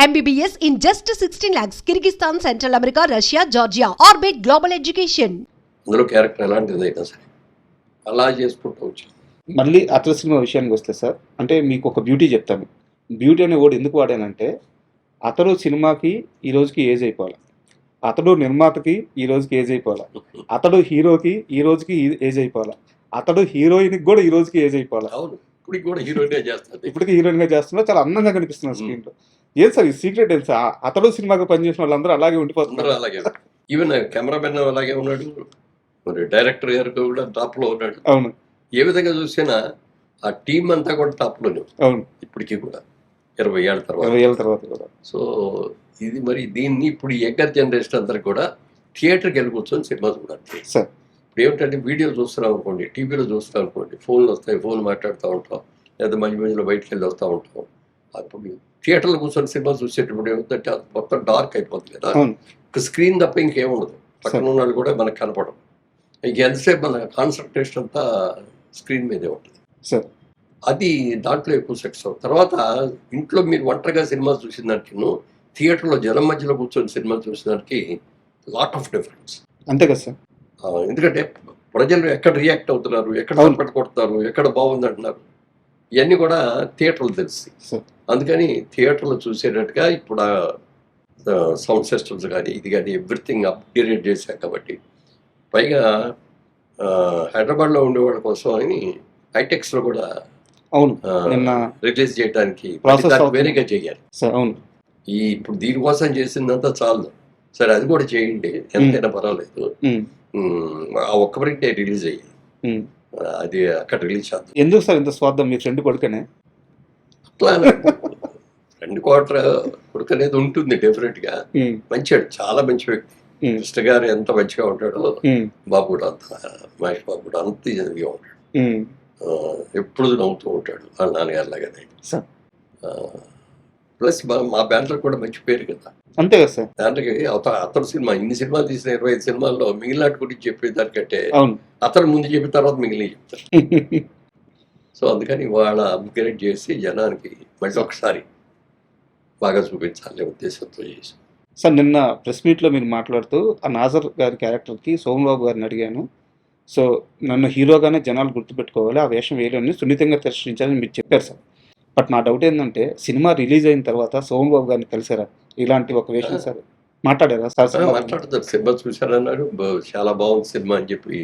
MBBS in just 16 lakhs. Kyrgyzstan, Central America, Russia, Georgia. Orbit Global Education. అందులో character ఎలాంటిదైనా సరే అలా చేసుకుంటూ వచ్చాను. మళ్ళీ అతల సినిమా విషయానికి వస్తే సార్, అంటే మీకు ఒక బ్యూటీ చెప్తాను. బ్యూటీ అనే వర్డ్ ఎందుకు వాడానంటే, అతడు సినిమాకి ఈ రోజుకి ఏజ్ అయిపోవాలి, అతడు నిర్మాతకి ఈ రోజుకి ఏజ్ అయిపోవాలి, అతడు హీరోకి ఈ రోజుకి ఏజ్ అయిపోవాలి, అతడు హీరోయిన్కి కూడా ఈ రోజుకి ఏజ్ అయిపోవాలి. అవును, ఇప్పటికి కూడా హీరోయిన్గా చేస్తాను. ఇప్పటికి హీరోయిన్గా చేస్తున్నా, చాలా అందంగా కనిపిస్తున్నారు స్క్రీన్లో. ఏం సార్ ఈ సీక్రెట్ ఏంటి సార్? అతడు సినిమాకి పనిచేసిన వాళ్ళందరూ అలాగే ఉండిపోతున్నారు. అలాగే ఈవెన్ కెమెరామెన్ అలాగే ఉన్నాడు, మరి డైరెక్టర్ గారు కూడా టాప్లో ఉన్నాడు. అవును, ఏ విధంగా చూసినా ఆ టీం అంతా కూడా టాప్లోనే. అవును, ఇప్పటికీ కూడా 20 ఏళ్ళ తర్వాత కూడా. సో ఇది మరి దీన్ని ఇప్పుడు యంగర్ జనరేషన్ అందరికి కూడా థియేటర్కి వెళ్ళి కూర్చొని సినిమా చూడాలి సార్. ఇప్పుడు ఏమిటంటే వీడియో చూస్తున్నాం అనుకోండి, టీవీలో చూస్తున్నాం అనుకోండి, ఫోన్లు వస్తాయి, ఫోన్ మాట్లాడుతూ ఉంటాం, లేదా మధ్య మధ్యలో బయటకు వెళ్ళి వస్తూ ఉంటాం. అప్పుడు థియేటర్లో కూర్చొని సినిమా చూసేటప్పుడు ఏమిటంటే అది మొత్తం డార్క్ అయిపోతుంది కదా, ఒక స్క్రీన్ తప్ప ఇంకేముండదు, పక్కన ఉన్నాడు కూడా మనకు కనపడదు. ఇంక ఎంతసేపు మన కాన్సన్ట్రేషన్ అంతా స్క్రీన్ మీదే ఉంటుంది సార్. అది దాంట్లో ఎక్కువ సెక్స్. తర్వాత ఇంట్లో మీరు ఒంటరిగా సినిమా చూసిన దానికి థియేటర్లో జనం మధ్యలో కూర్చొని సినిమా చూసిన దానికి లాట్ ఆఫ్ డిఫరెన్స్. అంతే కదా సార్. ఎందుకంటే ప్రజలు ఎక్కడ రియాక్ట్ అవుతున్నారు, ఎక్కడ చప్పటి కొడుతున్నారు, ఎక్కడ బాగుంది అంటున్నారు, ఇవన్నీ కూడా థియేటర్లో తెలుస్తాయి. అందుకని థియేటర్లో చూసేటట్టుగా ఇప్పుడు సౌండ్ సిస్టమ్స్ కానీ ఇది కానీ ఎవ్రీథింగ్ అప్గ్రేడ్ చేశాం. కాబట్టి పైగా హైదరాబాద్లో ఉండేవాళ్ళ కోసం అని హైటెక్స్లో కూడా అవును రిలీజ్ చేయడానికి వేరేగా చేయాలి. అవును, ఇప్పుడు దీనికోసం చేసిందంతా చాలు, సరే అది కూడా చేయండి ఎంతైనా పర్వాలేదు, ఆ ఒక్క ప్రింటే రిలీజ్ అయ్యింది, అది అక్కడ రిలీజ్ చేద్దాం. ఎందుకు సార్ ఇంత స్వార్థం? మీ ఫ్రెండ్ కొడుకనే అట్లా ఫ్రెండ్ కొడుకు అనేది ఉంటుంది డెఫినెట్ గా. మంచివాడు, చాలా మంచి వ్యక్తి. కృష్ణ గారు ఎంత మంచిగా ఉంటాడో బాబు కూడా అంత, మహేష్ బాబు కూడా అంత ఇదిగా ఉంటాడు, ఎప్పుడు నవ్వుతూ ఉంటాడు వాళ్ళ నాన్నగారు లాగానే. ప్లస్ మా బ్యానర్ కూడా మంచి పేరు కదా. అంతే కదా సార్. దాంట్లోకి అతను సినిమా ఇన్ని సినిమాలు తీసిన 25 సినిమాల్లో మిగిలినట్టు గురించి చెప్పేదానికంటే అతను ముందు చెప్పిన తర్వాత మిగిలిన చెప్తారు. సో అందుకని వాళ్ళ అప్గ్రేడ్ చేసి జనానికి మళ్ళీ ఒకసారి బాగా చూపించాలి ఉద్దేశంతో చేసి. సార్, నిన్న ప్రెస్ మీట్లో మీరు మాట్లాడుతూ ఆ నాజర్ గారి క్యారెక్టర్కి సోమబాబు గారిని అడిగాను. సో నన్ను హీరోగానే జనాలు గుర్తుపెట్టుకోవాలి, ఆ వేషం వేయలేని సున్నితంగా తిరస్కరించాలని మీరు చెప్పారు సార్. బట్ నా డౌట్ ఏంటంటే, సినిమా రిలీజ్ అయిన తర్వాత సోమబాబు గారిని కలిసారా? ఇలాంటి ఒక వేషం సార్ మాట్లాడారా సార్? మాట్లాడతారు, సినిమా చూశారన్నాడు, చాలా బాగుంది సినిమా అని చెప్పి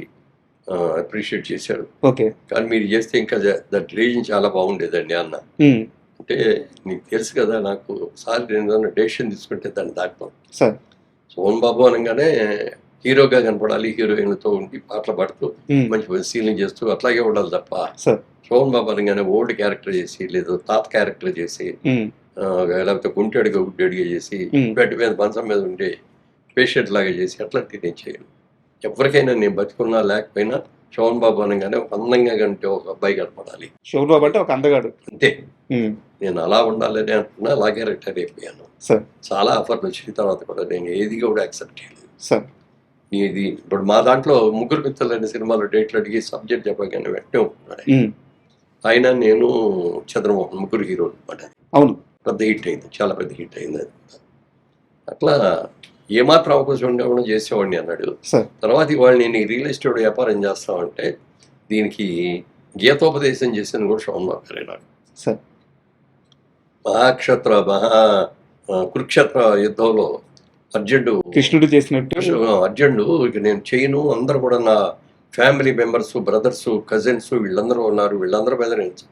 అప్రిషియేట్ చేశాడు. ఓకే, కానీ మీరు చేస్తే ఇంకా దట్ రీజన్ చాలా బాగుండేదండి అన్న. అంటే నీకు తెలుసు కదా, నాకు ఒకసారి నేను డెసిషన్ తీసుకుంటే దాన్ని దాటుతాం సార్. సోమన్ బాబు అనగానే హీరోగా కనపడాలి, హీరోయిన్లతో ఉండి పాటలు పాడుతూ మంచి సీలింగ్ చేస్తూ అట్లాగే ఉండాలి తప్ప, సోమన్ బాబు అనగానే ఓల్డ్ క్యారెక్టర్ చేసి, లేదా తాత క్యారెక్టర్ చేసి, లేకపోతే గుంటెడుగా గుడ్డెడిగా చేసి, బెడ్ మీద మంచం మీద ఉండే పేషెంట్ లాగా చేసి అట్లాంటివి నేను చేయను. ఎవరికైనా నేను బతుకున్నా లేకపోయినా శోభన్ బాబు అనగానే ఒక అందంగా కంటే ఒక అబ్బాయి కనపడాలి. శోభన్ బాబు అంటే ఒక అందగాడు అంతే. నేను అలా ఉండాలని అనుకున్నా, అలాగే రిటైర్ అయిపోయాను. చాలా ఆఫర్లు వచ్చిన తర్వాత కూడా నేను ఏది కూడా యాక్సెప్ట్ చేయలేదు. ఇది ఇప్పుడు మా దాంట్లో ముగ్గురు మిత్రులైన సినిమాలో డేట్లు అడిగి సబ్జెక్ట్ చెప్పగానే వెంటనే ఉంటున్నాడు ఆయన. నేను చంద్రమోహన్ ముగ్గురు హీరోలు అనమాట. అవును, పెద్ద హిట్ అయింది, చాలా పెద్ద హిట్ అయింది. అట్లా ఏమాత్రం అవకాశం ఉండేవాడు చేసేవాడిని అన్నాడు. తర్వాత ఇవాళ నేను రియల్ ఎస్టేట్ వ్యాపారం చేస్తామంటే దీనికి గీతోపదేశం చేసింది కూడా శోభన్ బాబు గారే నాకు. కురుక్షేత్ర యుద్ధంలో అర్జునుడు కృష్ణుడు చేసినట్టు అర్జునుడు ఇక నేను చేయను, అందరూ కూడా నా ఫ్యామిలీ మెంబర్స్, బ్రదర్స్, కజిన్స్ వీళ్ళందరూ ఉన్నారు, వీళ్ళందరి మీద నేను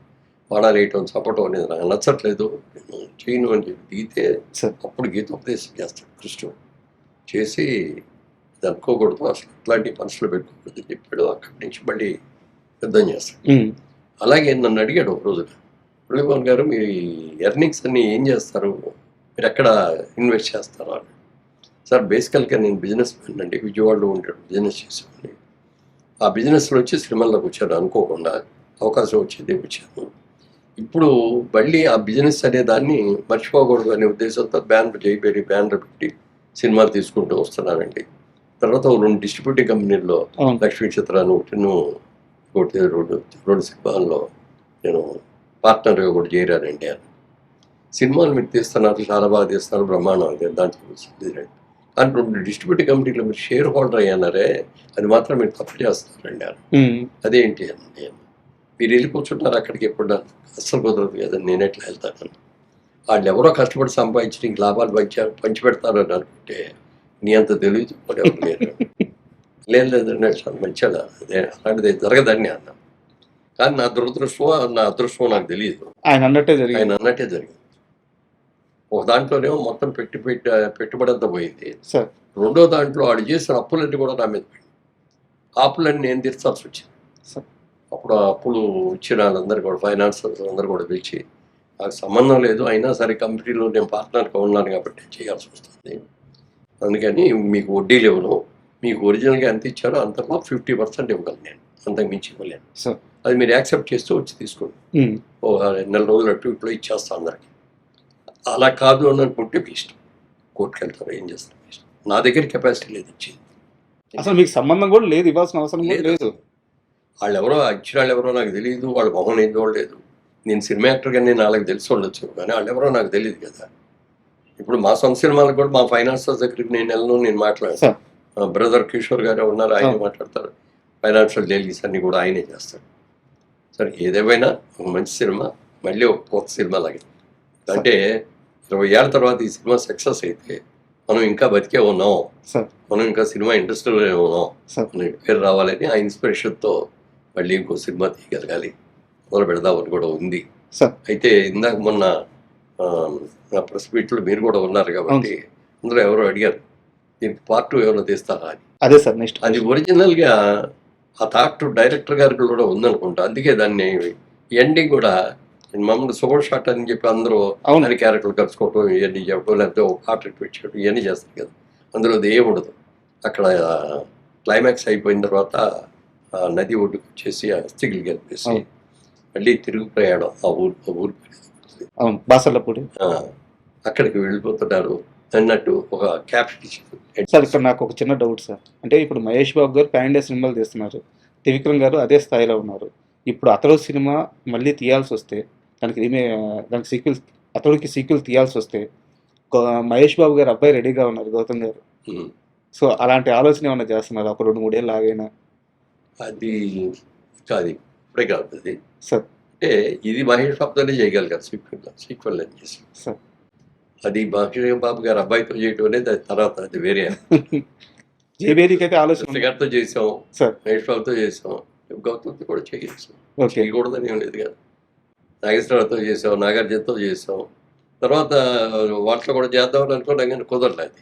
వాడాలేయటం చప్పటం అనేది నాకు నచ్చట్లేదు, నేను చేయను అని చెప్పి దిగితే అప్పుడు గీతోపదేశం చేస్తాడు కృష్ణుడు. చేసి ఇది అనుకోకూడదు, అసలు ఇట్లాంటి మనసులో పెట్టుకోకూడదు అని చెప్పాడు. అక్కడి నుంచి మళ్ళీ యుద్ధం చేస్తాడు. అలాగే నన్ను అడిగాడు ఒక రోజున, మురళీమోహన్ గారు మీరు ఈ ఎర్నింగ్స్ అన్ని ఏం చేస్తారు, మీరు ఎక్కడ ఇన్వెస్ట్ చేస్తారా అని. సార్ బేసికల్గా నేను బిజినెస్ మ్యాన్ అండి, విజయవాడలో ఉంటాడు, బిజినెస్ చేసేవాడిని. ఆ బిజినెస్లో వచ్చి సినిమాల్లోకి వచ్చాను, అనుకోకుండా అవకాశం వచ్చేది వచ్చాను. ఇప్పుడు మళ్ళీ ఆ బిజినెస్ అనే దాన్ని మర్చిపోకూడదు అనే ఉద్దేశంతో బ్యానర్ జైపేరి బ్యానర్ పెట్టి సినిమాలు తీసుకుంటూ వస్తున్నానండి. తర్వాత 2 డిస్ట్రిబ్యూటింగ్ కంపెనీల్లో లక్ష్మీ చిత్రాన్ని ఒకటి 2 సినిమాల్లో నేను పార్ట్నర్గా కూడా చేరానండి అని. సినిమాలు మీరు తీస్తున్నారు, చాలా బాగా తీస్తున్నారు, బ్రహ్మాండం అది దాంట్లో రైట్. కానీ 2 డిస్ట్రిబ్యూటర్ కమిటీలో మీరు షేర్ హోల్డర్ అయ్యారే, అది మాత్రం మీరు తప్పు చేస్తారండి అని. అదేంటి అండి అని. మీరు వెళ్ళి కూర్చుంటారు అక్కడికి, ఎప్పుడు అస్సలు కుదరదు కదా, నేను ఎట్లా వెళ్తాను. వాళ్ళు ఎవరో కష్టపడి సంపాదించడానికి లాభాలు పంచి పెడతారు అని అనుకుంటే నీ అంత తెలియదు కూడా ఎవరు లేరు. లేదండి చాలా మంచిగా అదే అలాంటిది జరగదని అన్నా. కానీ నా అదృష్టం నాకు తెలియదు. ఆయన అన్నట్టే జరిగింది. ఒక దాంట్లోనేమో మొత్తం పెట్టుబడి అంతా పోయింది. సార్ రెండో దాంట్లో వాడు చేసిన అప్పులన్నీ కూడా నా మీద పోయింది. ఆ అప్పులన్నీ నేను తీర్చాల్సి వచ్చింది. అప్పుడు ఆ అప్పులు ఇచ్చిన వాళ్ళందరూ కూడా ఫైనాన్సర్స్ అందరూ కూడా పిలిచి, నాకు సంబంధం లేదు, అయినా సరే కంపెనీలో నేను పార్ట్నర్గా ఉన్నాను కాబట్టి చేయాల్సి వస్తుంది. అందుకని మీకు వడ్డీలు ఇవ్వను, మీకు ఒరిజినల్గా ఎంత ఇచ్చారో అంతలో 50% ఇవ్వగలను, నేను అంతకు మించి ఇవ్వలేను. అది మీరు యాక్సెప్ట్ చేస్తూ వచ్చి తీసుకోండి, ఓ 2 నెలల రోజులు అటు ఇప్పుడు ఇచ్చేస్తాను అందరికి. అలా కాదు అని అనుకుంటే మీ ఇష్టం, కోర్టుకు వెళ్తారు, ఏం చేస్తారు మీ ఇష్టం. నా దగ్గర కెపాసిటీ లేదు ఇచ్చింది. అసలు మీకు సంబంధం కూడా లేదు, ఇవ్వాల్సిన అవసరం కూడా లేదు. వాళ్ళు ఎవరో ఇచ్చిన వాళ్ళు ఎవరో నాకు తెలియదు, వాళ్ళ మొహం ఏం చూడలేదు. నేను సినిమా యాక్టర్గా నేను వాళ్ళకి తెలిసి ఉండొచ్చు, కానీ వాళ్ళు ఎవరో నాకు తెలియదు కదా. ఇప్పుడు మా సొంత సినిమాలకు కూడా మా ఫైనాన్సర్స్ దగ్గరికి నేను వెళ్ళను, నేను మాట్లాడతాను. బ్రదర్ కిషోర్ గారే ఉన్నారు, ఆయనే మాట్లాడతారు. ఫైనాన్షియల్ డీలింగ్స్ అన్నీ కూడా ఆయనే చేస్తాడు. సరే ఏదేమైనా ఒక మంచి సినిమా, మళ్ళీ ఒక కొత్త సినిమా లాగే. అంటే 20 ఏళ్ళ తర్వాత ఈ సినిమా సక్సెస్ అయితే మనం ఇంకా బతికే ఉన్నాం, మనం ఇంకా సినిమా ఇండస్ట్రీలోనే ఉన్నాం, మన పేరు రావాలని ఆ ఇన్స్పిరేషన్తో మళ్ళీ ఇంకో సినిమా తీయగలగాలి, మొదలు పెడదామని కూడా ఉంది. అయితే ఇందాక మొన్న నా ప్రెస్ మీట్లో మీరు కూడా ఉన్నారు కాబట్టి అందులో ఎవరో అడిగారు దీనికి పార్ట్ 2 ఎవరో తీస్తారా అని. అదే సార్ నెక్స్ట్ అది ఒరిజినల్గా ఆ థాట్ డైరెక్టర్ గారికి కూడా ఉందనుకుంటా. అందుకే దాన్ని ఎండింగ్ కూడా మమ్మల్ని సూపర్ షాట్ అని చెప్పి అందరూ అన్ని క్యారెక్టర్లు కలుసుకోవటం, ఇవన్నీ చెప్పడం, లేకపోతే ఒక పార్ట్ పెట్టడం, ఇవన్నీ చేస్తారు కదా. అందులో అది ఏమి ఉండదు. అక్కడ క్లైమాక్స్ అయిపోయిన తర్వాత నది ఒడ్డుకు వచ్చేసి అస్థికులు కలిపేసి మళ్ళీ తిరుగు ప్రయాణం ఆ ఊరు బాసర్లపూడి అక్కడికి వెళ్ళిపోతున్నారు అన్నట్టు ఒక క్యాప్షన్ ఇచ్చారు. సార్ ఇక్కడ నాకు ఒక చిన్న డౌట్ సార్, అంటే ఇప్పుడు మహేష్ బాబు గారు పాన్ ఇండియా సినిమాలు తీస్తున్నారు, త్రివిక్రమ్ గారు అదే స్థాయిలో ఉన్నారు. ఇప్పుడు అతడు సినిమా మళ్ళీ తీయాల్సి వస్తే దానికి సీక్వెల్ తీయాల్సి వస్తే మహేష్ బాబు గారు అబ్బాయి రెడీగా ఉన్నారు, గౌతమ్ గారు. సో అలాంటి ఆలోచన ఏమైనా చేస్తున్నారు ఒక 2-3 ఏళ్ళు ఆగైనా? అది కాదు, ఇప్పుడే కాదు అది సార్. అంటే ఇది మహేష్ బాబుతోనే చేయగలిగారు సీక్వెల్ అని చేసి. సార్ అది మహేష్ బాబు గారు అబ్బాయితో చేయటం అనేది అది తర్వాత, అది వేరే. జేబేదికైతే ఆలోచన గారితో చేసాం, మహేష్ బాబుతో చేసాం, గౌతమ్తో కూడా చేయొచ్చు, చేయకూడదని ఏం లేదు కదా. నాగేశ్వరరావుతో చేసాం, నాగార్జునతో చేసాం, తర్వాత వాటిలో కూడా చేద్దామని అనుకున్నాం కానీ కుదరలేదు.